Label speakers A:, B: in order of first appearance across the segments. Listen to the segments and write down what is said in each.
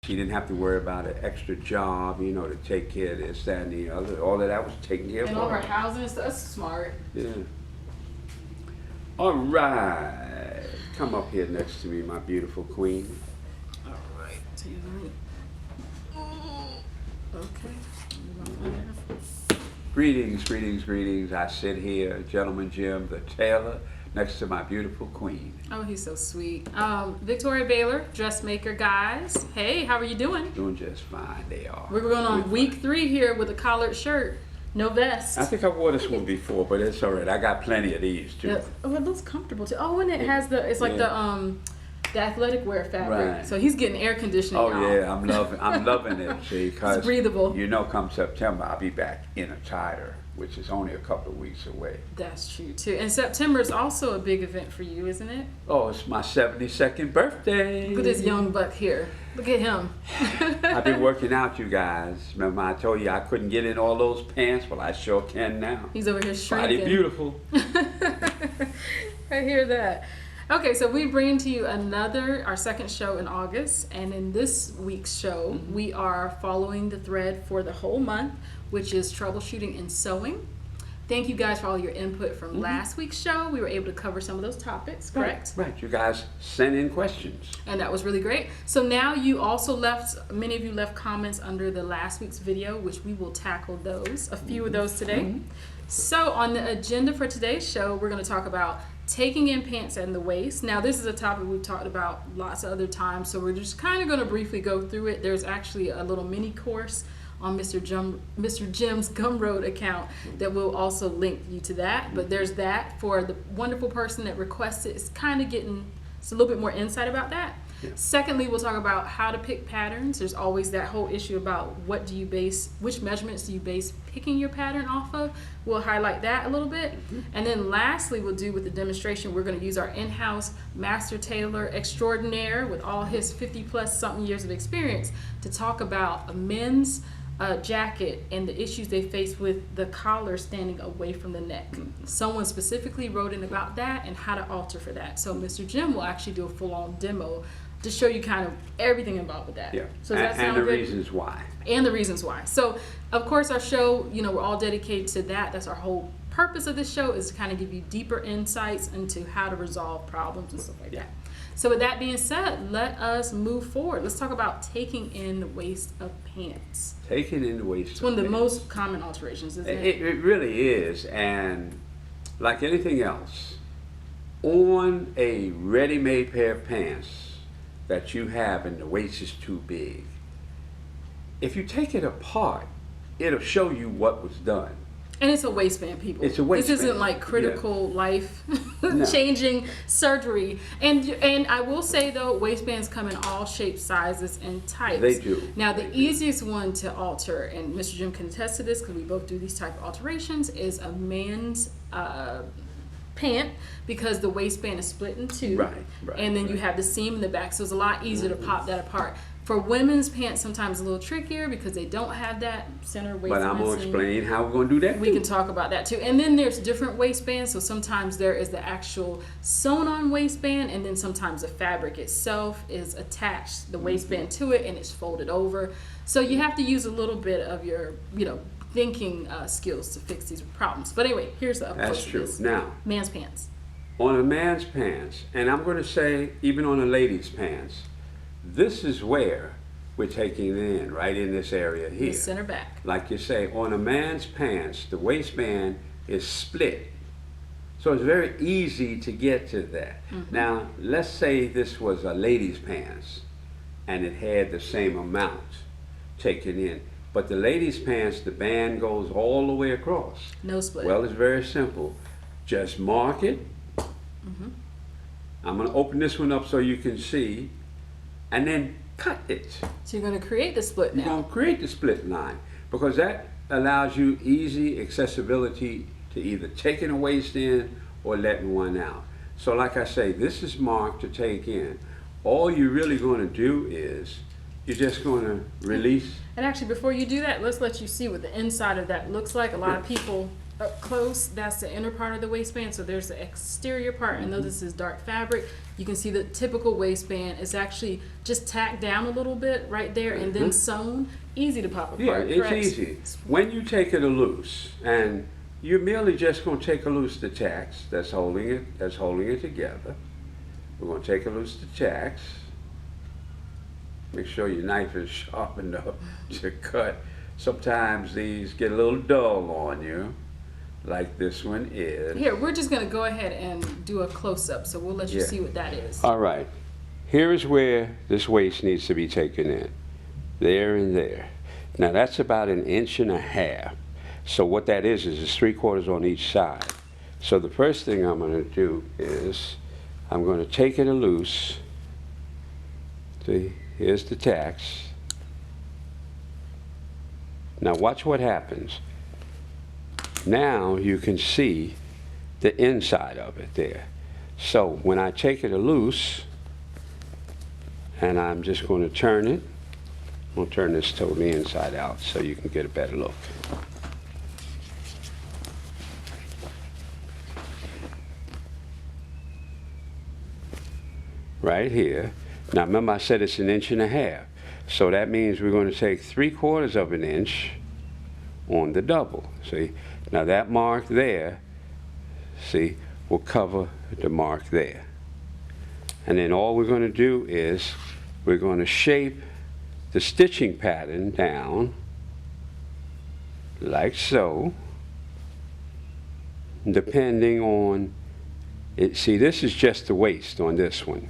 A: She didn't have to worry about an extra job, you know, to take care of this, that, and the other. All of that was taken care of.
B: And all her housing and stuff. That's smart.
A: Yeah. All right. Come up here next to me, my beautiful queen.
B: All right. Okay.
A: Greetings, greetings, greetings. I sit here, Gentleman Jim, the tailor, next to my beautiful queen.
B: Oh, he's so sweet. Victoria Baylor, dressmaker, guys. Hey, how are you doing?
A: Doing just fine, they are.
B: We're going on week 3 here with a collared shirt. No vest.
A: I think I wore this one before, but it's all right. I got plenty of these too.
B: Yeah. Oh, it looks comfortable too. Oh, and it has it's like the athletic wear fabric.
A: Right.
B: So he's getting air conditioning.
A: Oh
B: y'all.
A: yeah, I'm loving it. See, because
B: it's breathable.
A: You know, come September I'll be back in attire, which is only a couple of weeks away.
B: That's true too. And September is also a big event for you, isn't it?
A: Oh, it's my 72nd birthday.
B: Look at this young buck here. Look at him.
A: I've been working out, you guys. Remember I told you I couldn't get in all those pants? Well, I sure can now.
B: He's over here shrinking.
A: Body beautiful.
B: I hear that. Okay, so we bring to you our second show in August, and in this week's show, we are following the thread for the whole month, which is troubleshooting and sewing. Thank you guys for all your input from last week's show. We were able to cover some of those topics, correct?
A: Right. You guys sent in questions.
B: And that was really great. So now you also many of you left comments under the last week's video, which we will tackle those, a few of those today. So on the agenda for today's show, we're going to talk about taking in pants and the waist. Now this is a topic we've talked about lots of other times, so we're just kind of going to briefly go through it. There's actually a little mini course on Mr. Jim's Gumroad account that will also link you to that. But there's that for the wonderful person that requested. It's kind of getting a little bit more insight about that. Yeah. Secondly, we'll talk about how to pick patterns. There's always that whole issue about which measurements do you base picking your pattern off of. We'll highlight that a little bit. And then lastly, we'll do with the demonstration, we're going to use our in-house master tailor extraordinaire with all his 50 plus something years of experience to talk about a men's jacket and the issues they face with the collar standing away from the neck. Someone specifically wrote in about that and how to alter for that. So Mr. Jim will actually do a full-on demo to show you kind of everything involved with that.
A: Yeah.
B: So does that sound
A: and the
B: good?
A: reasons why.
B: And the reasons why. So of course our show, we're all dedicated to that. That's our whole purpose of this show, is to kind of give you deeper insights into how to resolve problems and stuff like that. So with that being said, let us move forward. Let's talk about taking in the waist of pants.
A: Taking in the waist.
B: It's one of the most common alterations, isn't it?
A: It really is. And like anything else, on a ready-made pair of pants that you have and the waist is too big, if you take it apart, it'll show you what was done.
B: And it's a waistband, people.
A: It's a waistband.
B: This isn't like critical life
A: No.
B: changing surgery. And I will say though, waistbands come in all shapes, sizes, and types.
A: They do.
B: Now the easiest one to alter, and Mr. Jim can attest to this because we both do these type of alterations, is a man's pant, because the waistband is split in two.
A: Right.
B: And then you have the seam in the back, so it's a lot easier to pop that apart. For women's pants, sometimes a little trickier because they don't have that center waistband.
A: But I'm going to explain how we're going to do that.
B: We can talk about that too. And then there's different waistbands. So sometimes there is the actual sewn on waistband, and then sometimes the fabric itself is attached, the waistband to it, and it's folded over. So you have to use a little bit of your, thinking skills to fix these problems. But anyway, here's the
A: That's true. Now,
B: man's pants.
A: On a man's pants, and I'm going to say even on a lady's pants, this is where we're taking it in, right in this area here.
B: The center back.
A: Like you say, on a man's pants, the waistband is split. So it's very easy to get to that. Now, let's say this was a lady's pants and it had the same amount taken in. But the ladies' pants, the band goes all the way across.
B: No split.
A: Well, it's very simple. Just mark it. I'm going to open this one up so you can see. And then cut it.
B: So you're going to create the split now.
A: You're going to create the split line, because that allows you easy accessibility to either taking a waist in or letting one out. So like I say, this is marked to take in. All you're really going to do is you're just going to release.
B: And actually, before you do that, let's let you see what the inside of that looks like. A lot of people up close, that's the inner part of the waistband. So there's the exterior part, and though this is dark fabric, you can see the typical waistband is actually just tacked down a little bit right there and then sewn. Easy to pop apart.
A: Yeah, it's
B: correct?
A: easy. When you take it loose, and you're merely just going to take loose the tacks that's holding it together. We're going to take loose the tacks. Make sure your knife is sharp enough to cut. Sometimes these get a little dull on you, like this one is.
B: Here, we're just going to go ahead and do a close-up, so we'll let you see what that is.
A: All right. Here is where this waist needs to be taken in. There and there. Now that's about 1.5 inches. So what that is it's 3/4 on each side. So the first thing I'm going to do is I'm going to take it loose. See, here's the tacks. Now watch what happens. Now you can see the inside of it there. So when I take it loose, and I'm just going to turn it, I'm going to turn this totally inside out so you can get a better look. Right here. Now remember I said it's 1.5 inches. So that means we're going to take 3/4 of an inch on the double. See? Now that mark there, see, will cover the mark there. And then all we're going to do is we're going to shape the stitching pattern down like so, depending on it. See, this is just the waist on this one.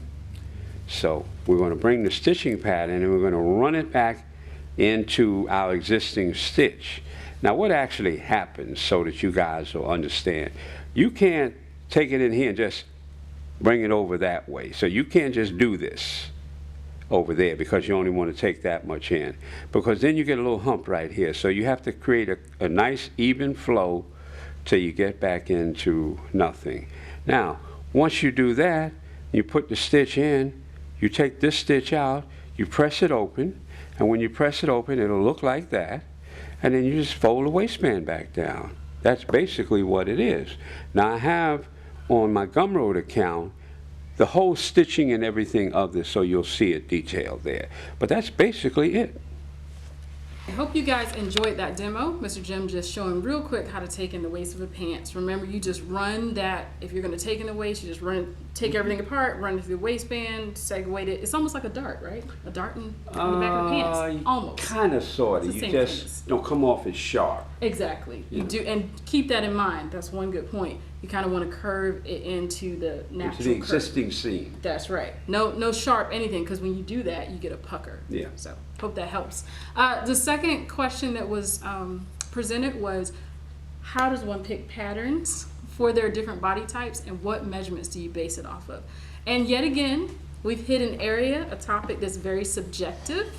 A: So we're going to bring the stitching pattern and we're going to run it back into our existing stitch. Now what actually happens, so that you guys will understand, you can't take it in here and just bring it over that way. So you can't just do this over there because you only want to take that much in, because then you get a little hump right here. So you have to create a nice even flow till you get back into nothing. Now once you do that, you put the stitch in, you take this stitch out, you press it open, and when you press it open it'll look like that, and then you just fold the waistband back down. That's basically what it is. Now I have on my Gumroad account the whole stitching and everything of this, so you'll see it detailed there. But that's basically it.
B: I hope you guys enjoyed that demo. Mr. Jim just showing real quick how to take in the waist of the pants. Remember, you just run that, if you're going to take in the waist, you just take everything apart, run it through the waistband, segue it. It's almost like a dart, right? A dart in the back of the pants. Almost.
A: Kind of, sort of. You just don't come off as sharp.
B: Exactly. You do, and keep that in mind. That's one good point. You kind of want to curve it into the natural
A: into the existing seam.
B: That's right. No sharp anything, because when you do that, you get a pucker.
A: Yeah.
B: So hope that helps. The second question that was presented was, how does one pick patterns for their different body types, and what measurements do you base it off of? And yet again, we've hit an area, a topic that's very subjective.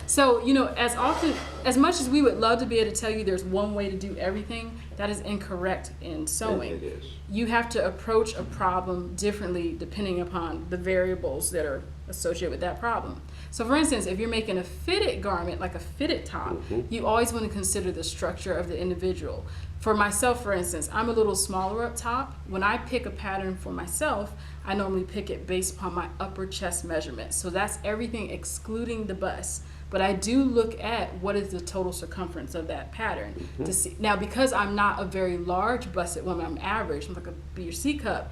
B: So, you know, as much as we would love to be able to tell you there's one way to do everything, that is incorrect in sewing.
A: It is.
B: You have to approach a problem differently depending upon the variables that are associated with that problem. So for instance, if you're making a fitted garment, like a fitted top, you always want to consider the structure of the individual. For myself, for instance, I'm a little smaller up top. When I pick a pattern for myself, I normally pick it based upon my upper chest measurement. So that's everything excluding the bust. But I do look at what is the total circumference of that pattern to see. Now, because I'm not a very large busted woman, I'm average, I'm like a B or C cup.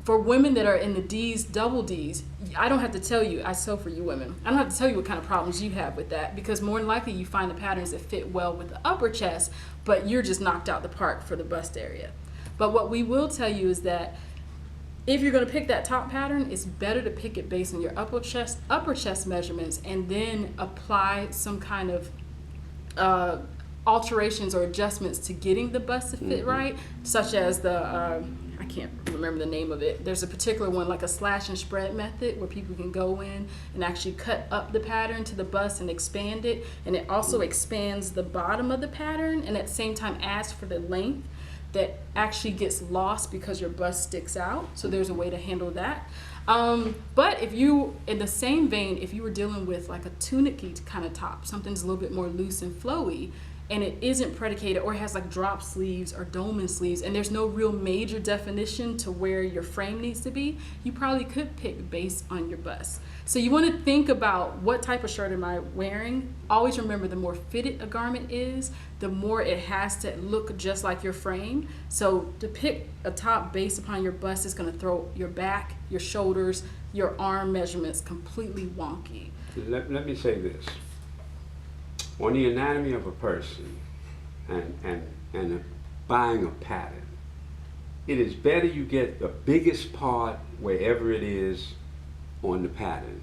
B: For women that are in the D's, double D's, I don't have to tell you, I sew for you women, I don't have to tell you what kind of problems you have with that, because more than likely you find the patterns that fit well with the upper chest, but you're just knocked out the park for the bust area. But what we will tell you is that if you're going to pick that top pattern, it's better to pick it based on your upper chest measurements, and then apply some kind of alterations or adjustments to getting the bust to fit right, such as the I can't remember the name of it. There's a particular one, like a slash and spread method, where people can go in and actually cut up the pattern to the bust and expand it, and it also expands the bottom of the pattern, and at the same time adds for the length that actually gets lost because your bust sticks out. So there's a way to handle that. But if you, in the same vein, if you were dealing with like a tunic-y kind of top, something's a little bit more loose and flowy, and it isn't predicated or it has like drop sleeves or dolman sleeves and there's no real major definition to where your frame needs to be, you probably could pick based on your bust. So you want to think about what type of shirt am I wearing. Always remember, the more fitted a garment is, the more it has to look just like your frame. So to pick a top based upon your bust is going to throw your back, your shoulders, your arm measurements completely wonky.
A: Let me say this. On the anatomy of a person and buying a pattern, it is better you get the biggest part wherever it is on the pattern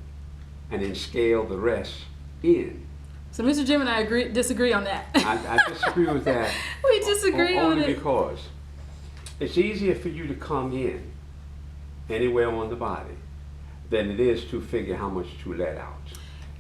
A: and then scale the rest in.
B: So Mr. Jim and I disagree on that.
A: I disagree with that.
B: We disagree on it.
A: Only because it's easier for you to come in anywhere on the body than it is to figure how much to let out.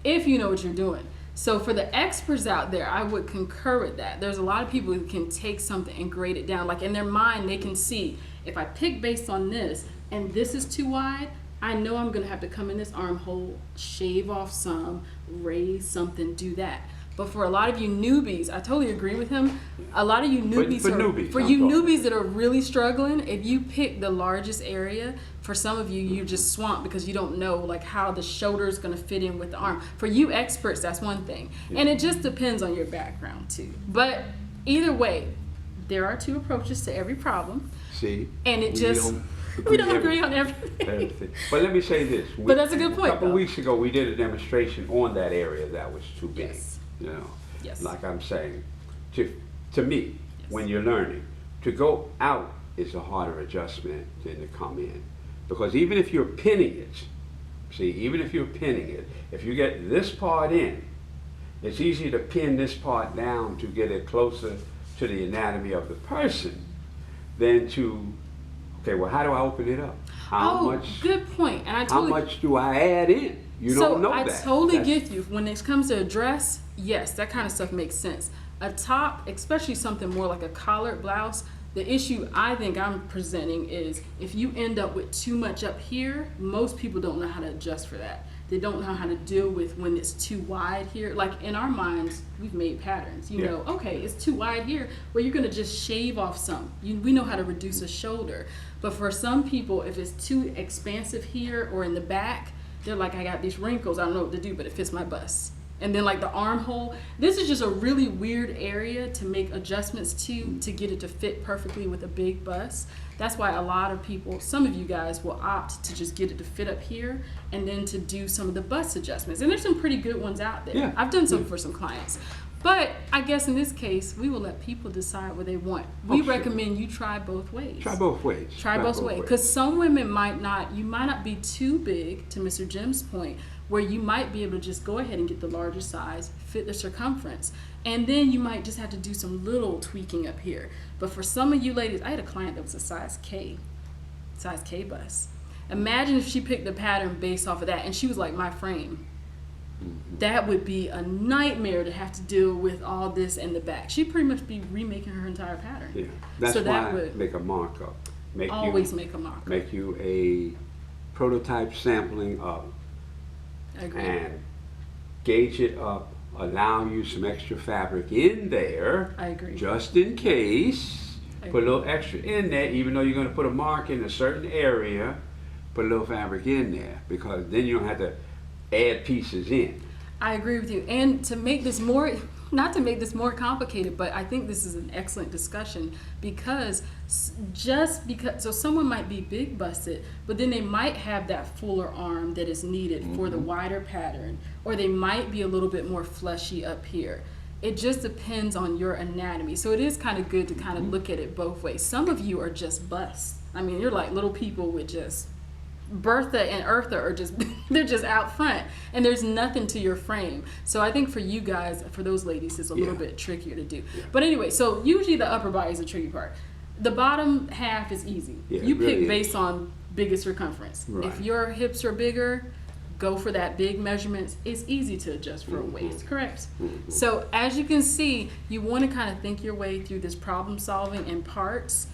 B: If you know what you're doing. So for the experts out there, I would concur with that. There's a lot of people who can take something and grade it down. Like in their mind, they can see, if I pick based on this and this is too wide, I know I'm gonna have to come in this armhole, shave off some, raise something, do that. But for a lot of you newbies, I totally agree with him. A lot of you newbies, newbies that are really struggling, if you pick the largest area, for some of you, you're just swamped because you don't know like how the shoulder is going to fit in with the arm. For you experts, that's one thing. And it just depends on your background too. But either way, there are two approaches to every problem.
A: See?
B: And it we don't agree on everything.
A: But let me say this.
B: But that's a good point.
A: A couple weeks ago, we did a demonstration on that area that was too big.
B: Yes.
A: You know,
B: yes.
A: Like I'm saying, to me, yes, when you're learning, to go out is a harder adjustment than to come in. Because even if you're pinning it, if you get this part in, it's easier to pin this part down to get it closer to the anatomy of the person than to, okay, well, how do I open it up? How much? Good point. And how much do I add in? You don't know that.
B: I totally get you. When it comes to a dress, yes, that kind of stuff makes sense. A top, especially something more like a collared blouse, the issue I think I'm presenting is if you end up with too much up here, most people don't know how to adjust for that. They don't know how to deal with when it's too wide here. Like in our minds, we've made patterns. You know, okay, it's too wide here. Well, you're gonna just shave off some. We know how to reduce a shoulder. But for some people, if it's too expansive here or in the back, they're like, I got these wrinkles, I don't know what to do, but it fits my bust. And then like the armhole, this is just a really weird area to make adjustments to get it to fit perfectly with a big bust. That's why a lot of people, some of you guys will opt to just get it to fit up here and then to do some of the bust adjustments. And there's some pretty good ones out there.
A: Yeah.
B: I've done some for some clients. But I guess in this case, we will let people decide what they want. We recommend you try both ways.
A: Try both ways.
B: Try both ways. Because some women you might not be too big, to Mr. Jim's point, where you might be able to just go ahead and get the larger size, fit the circumference. And then you might just have to do some little tweaking up here. But for some of you ladies, I had a client that was a size K bust. Imagine if she picked the pattern based off of that and she was like my frame. That would be a nightmare to have to deal with all this in the back. She'd pretty much be remaking her entire pattern.
A: Yeah, that's so why I make a markup.
B: Always make a markup.
A: Make you a prototype sampling of, and gauge it up, allow you some extra fabric in there.
B: I agree.
A: Just in case, put a little extra in there, even though you're going to put a mark in a certain area, put a little fabric in there, because then you don't have to add pieces in.
B: I agree with you. And to make this more, not to make this more complicated, but I think this is an excellent discussion because so someone might be big busted, but then they might have that fuller arm that is needed for the wider pattern, or they might be a little bit more fleshy up here. It just depends on your anatomy. So it is kind of good to kind of look at it both ways. Some of you are just bust. I mean, you're like little people with just Bertha and Eartha are just, they're just out front and there's nothing to your frame. So I think for you guys, for those ladies, it's a little bit trickier to do. But anyway, so usually the upper body is the tricky part. The bottom half is easy. You pick based on biggest circumference. If your hips are bigger, go for that big measurements. It's easy to adjust for a waist, correct? So as you can see, you want to kind of think your way through this problem solving in parts.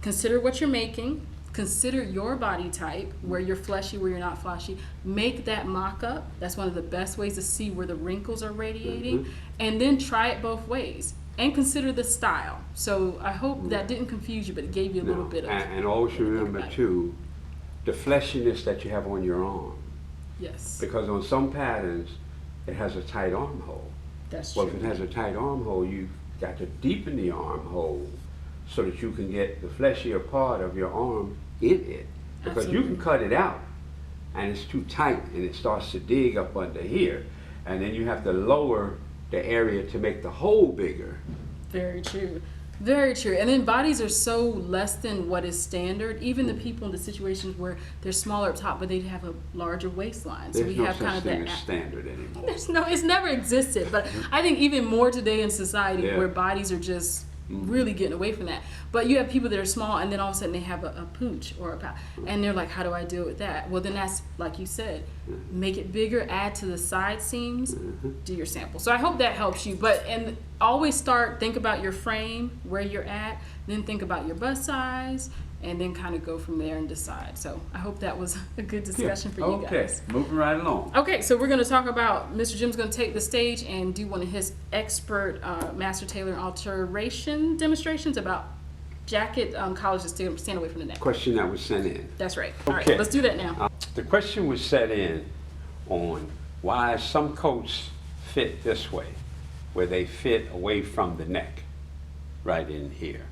B: Consider what you're making. consider your body type, where you're fleshy, where you're not fleshy. Make that mock-up. That's one of the best ways to see where the wrinkles are radiating. And then try it both ways. And consider the style. So I hope that didn't confuse you, but it gave you a little bit of...
A: And always remember, too, the fleshiness that you have on your arm.
B: Yes.
A: Because on some patterns, it has a tight armhole.
B: That's
A: Well,
B: true.
A: if it has a tight armhole, you've got to deepen the armhole so that you can get the fleshier part of your arm in it. Because you can cut it out, and it's too tight, and it starts to dig up under here. And then you have to lower the area to make the hole bigger.
B: Very true. Very true. And then bodies are so less than what is standard. Even the people in the situations where they're smaller up top, but they have a larger waistline. So
A: There's
B: we
A: no
B: have
A: such
B: kind of
A: thing
B: that.
A: as standard anymore.
B: It's never existed. But I think even more today in society where bodies are just really getting away from that. But you have people that are small, and then all of a sudden they have a pooch or a pout, and they're like, how do I deal with that? Well, then that's, like you said, make it bigger, add to the side seams, do your sample. So I hope that helps you. But and always think about your frame, where you're at, then think about your bust size, and then kind of go from there and decide. So I hope that was a good discussion for you guys.
A: Okay, moving right along.
B: Okay, so we're going to talk about, Mr. Jim's going to take the stage and do one of his expert master tailor alteration demonstrations about jacket collars that stand away from the neck.
A: Question that was sent in.
B: That's right. All right,
A: Okay.
B: let's do that now.
A: The question was set in on why some coats fit this way, where they fit away from the neck, right in here.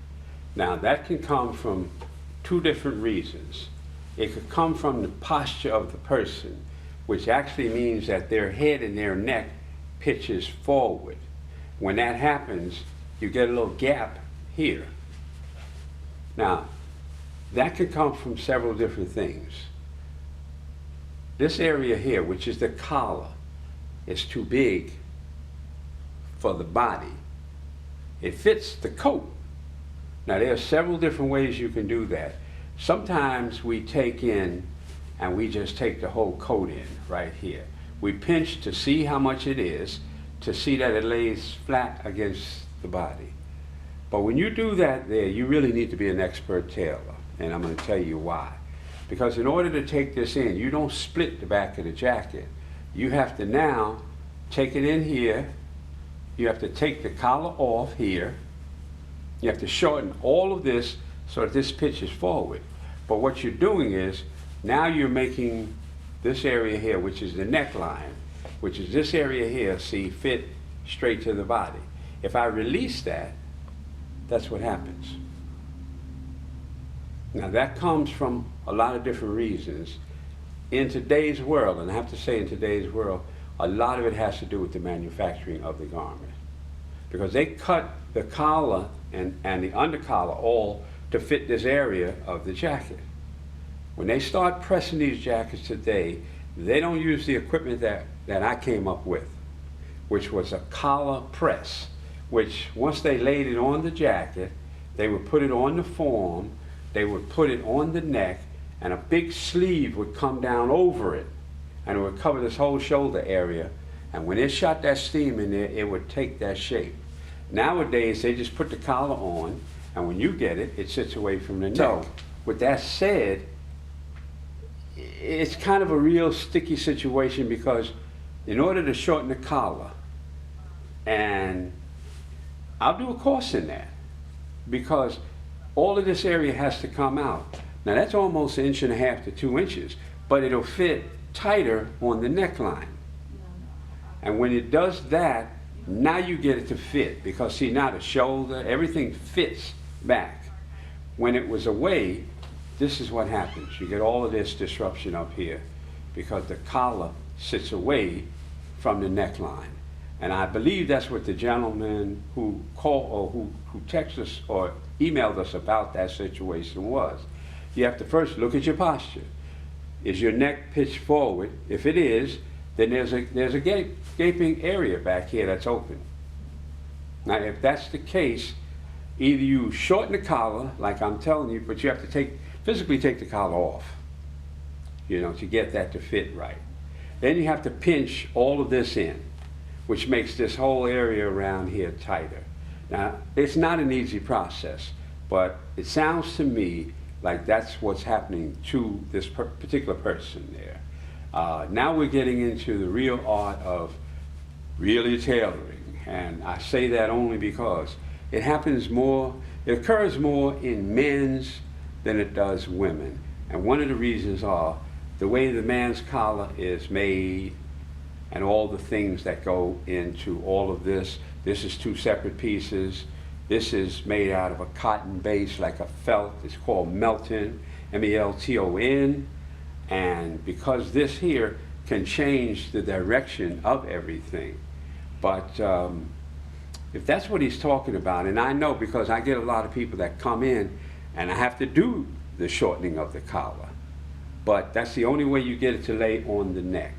A: Now that can come from two different reasons. It could come from the posture of the person, which actually means that their head and their neck pitches forward. When that happens, you get a little gap here. Now, that can come from several different things. This area here, which is the collar, is too big for the body. It fits the coat. Now, there are several different ways you can do that. Sometimes we take in and we just take the whole coat in right here. We pinch to see how much it is, to see that it lays flat against the body. But when you do that there, you really need to be an expert tailor, and I'm going to tell you why. Because in order to take this in, you don't split the back of the jacket. You have to now take it in here. You have to take the collar off here. You have to shorten all of this so that this pitches forward. But what you're doing is, now you're making this area here, which is the neckline, which is this area here, see, fit straight to the body. If I release that, that's what happens. Now that comes from a lot of different reasons. In today's world, and I have to say in today's world, a lot of it has to do with the manufacturing of the garment. Because they cut the collar and the undercollar all to fit this area of the jacket. When they start pressing these jackets today, they don't use the equipment that I came up with, which was a collar press, which once they laid it on the jacket, they would put it on the form, they would put it on the neck, and a big sleeve would come down over it, and it would cover this whole shoulder area. And when it shot that steam in there, it would take that shape. Nowadays, they just put the collar on, and when you get it, it sits away from the neck. So, with that said, it's kind of a real sticky situation, because in order to shorten the collar, and I'll do a course in that, because all of this area has to come out. Now that's almost 1.5 inches to 2 inches, but it'll fit tighter on the neckline. And when it does that, now you get it to fit, because see, now the shoulder, everything fits back. When it was away, this is what happens. You get all of this disruption up here because the collar sits away from the neckline. And I believe that's what the gentleman who called, or who texted us or emailed us about that situation was. You have to first look at your posture. Is your neck pitched forward? If it is, then there's a gaping area back here that's open. Now, if that's the case, either you shorten the collar, like I'm telling you, but you have to physically take the collar off, to get that to fit right. Then you have to pinch all of this in, which makes this whole area around here tighter. Now, it's not an easy process, but it sounds to me like that's what's happening to this particular person there. Now we're getting into the real art of really tailoring, and I say that only because it occurs more in men's than it does women. And one of the reasons are the way the man's collar is made and all the things that go into all of this. This is two separate pieces. This is made out of a cotton base like a felt. It's called melton, M-E-L-T-O-N. And because this here can change the direction of everything. But if that's what he's talking about, and I know because I get a lot of people that come in and I have to do the shortening of the collar. But that's the only way you get it to lay on the neck.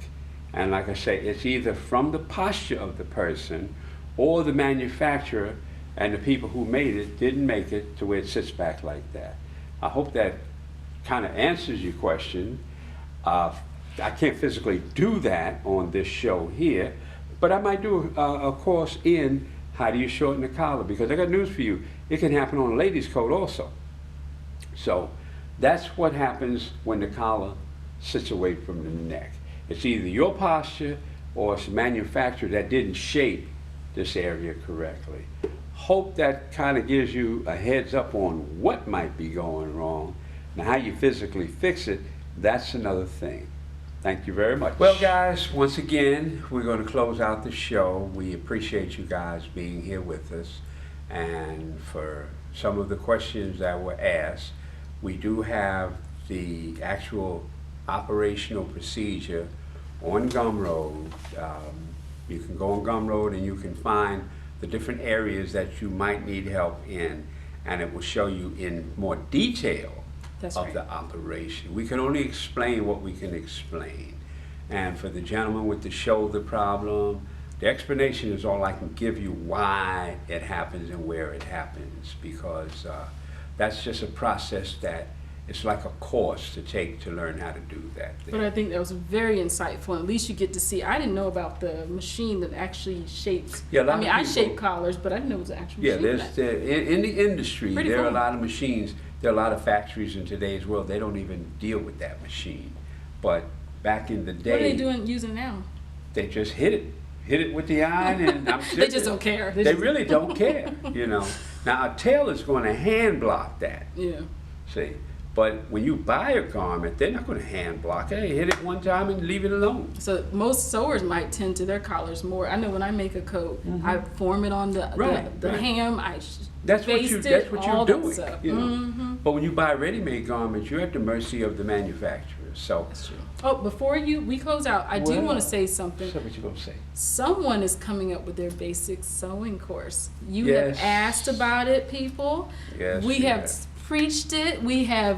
A: And like I say, it's either from the posture of the person or the manufacturer and the people who made it didn't make it to where it sits back like that. I hope that kind of answers your question. I can't physically do that on this show here, but I might do a course in how do you shorten the collar, because I got news for you. It can happen on a lady's coat also. So that's what happens when the collar sits away from the neck. It's either your posture or it's manufacturer that didn't shape this area correctly. Hope that kind of gives you a heads up on what might be going wrong. Now how you physically fix it, that's another thing. Thank you very much. Well guys, once again, we're going to close out the show. We appreciate you guys being here with us. And for some of the questions that were asked, we do have the actual operational procedure on Gumroad. You can go on Gumroad and you can find the different areas that you might need help in, and it will show you in more detail the operation. We can only explain what we can explain. And for the gentleman with the shoulder problem, the explanation is all I can give you why it happens and where it happens, because that's just a process that it's like a course to take to learn how to do that.
B: But I think that was very insightful. At least you get to see. I didn't know about the machine that actually shapes.
A: Yeah,
B: I shape collars, but I didn't know it was an actual machine.
A: Yeah, in the industry,
B: Pretty
A: there
B: cool.
A: are a lot of machines. There are a lot of factories in today's world. They don't even deal with that machine. But back in the day,
B: what are they using now?
A: They just hit it with the iron, and I'm
B: They just don't care.
A: They really don't care, you know. Now a tailor's going to hand block that.
B: Yeah.
A: See. But when you buy a garment, they're not going to hand block it. Hey, hit it one time and leave it alone.
B: So most sewers might tend to their collars more. I know when I make a coat, I form it on the hem.
A: That's what you're doing. You know? But when you buy ready-made garments, you're at the mercy of the manufacturer. So
B: that's true. Oh, before we close out, I do want to say something.
A: So what you gonna say?
B: Someone is coming up with their basic sewing course. You have asked about it, people.
A: Yes.
B: We have preached it. We have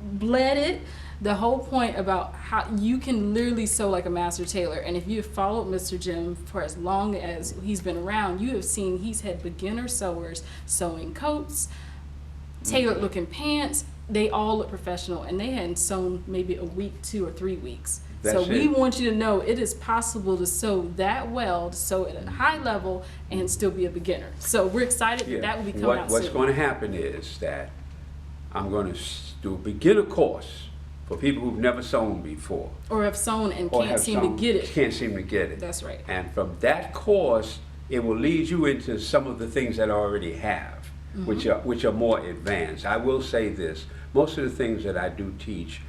B: bled it. The whole point about how you can literally sew like a master tailor. And if you have followed Mr. Jim for as long as he's been around, you have seen he's had beginner sewers sewing coats, tailored looking pants. They all look professional, and they hadn't sewn maybe a week, 2 or 3 weeks. So we want you to know it is possible to sew that well, to sew at a high level, and still be a beginner. So we're excited that will be coming out soon.
A: What's going to happen is that I'm going to do a beginner course for people who've never sewn before.
B: Or have sewn and can't seem to get it.
A: Can't seem to get it.
B: That's right.
A: And from that course, it will lead you into some of the things that I already have, which are more advanced. I will say this, most of the things that I do teach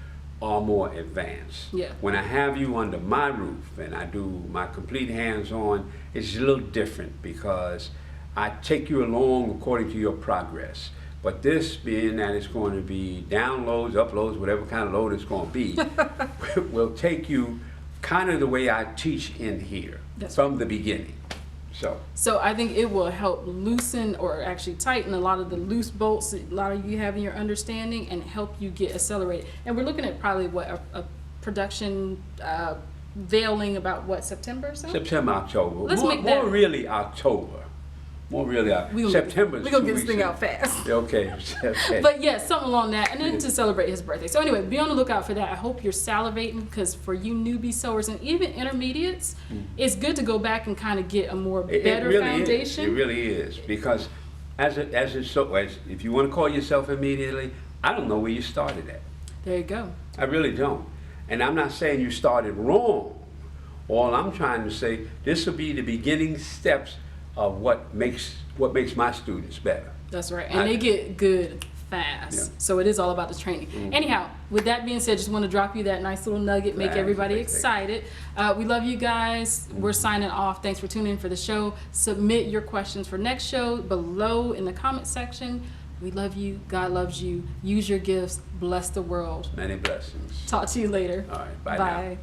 A: are more advanced.
B: Yeah.
A: When I have you under my roof and I do my complete hands-on, it's a little different because I take you along according to your progress. But this, being that it's going to be downloads, uploads, whatever kind of load it's going to be, will take you kind of the way I teach in here from the beginning. So
B: I think it will help loosen or actually tighten a lot of the loose bolts that a lot of you have in your understanding and help you get accelerated. And we're looking at probably a production veiling about September or so?
A: September, October.
B: Let's make that.
A: More really October. More really September.
B: We're going to get this thing out fast.
A: Okay.
B: But yeah, something along that. And then to celebrate his birthday. So anyway, be on the lookout for that. I hope you're salivating, because for you newbie sewers and even intermediates, it's good to go back and kind of get a better foundation.
A: It really is. Because if you want to call yourself immediately, I don't know where you started at.
B: There you go.
A: I really don't. And I'm not saying you started wrong. All I'm trying to say, this will be the beginning steps of what makes my students better.
B: That's right. And they get good fast.
A: Yeah.
B: So it is all about the training. Anyhow, with that being said, just want to drop you that nice little nugget, make everybody excited. We love you guys. We're signing off. Thanks for tuning in for the show. Submit your questions for next show below in the comment section. We love you. God loves you. Use your gifts. Bless the world.
A: Many blessings.
B: Talk to you later.
A: All right. Bye now.
B: Bye.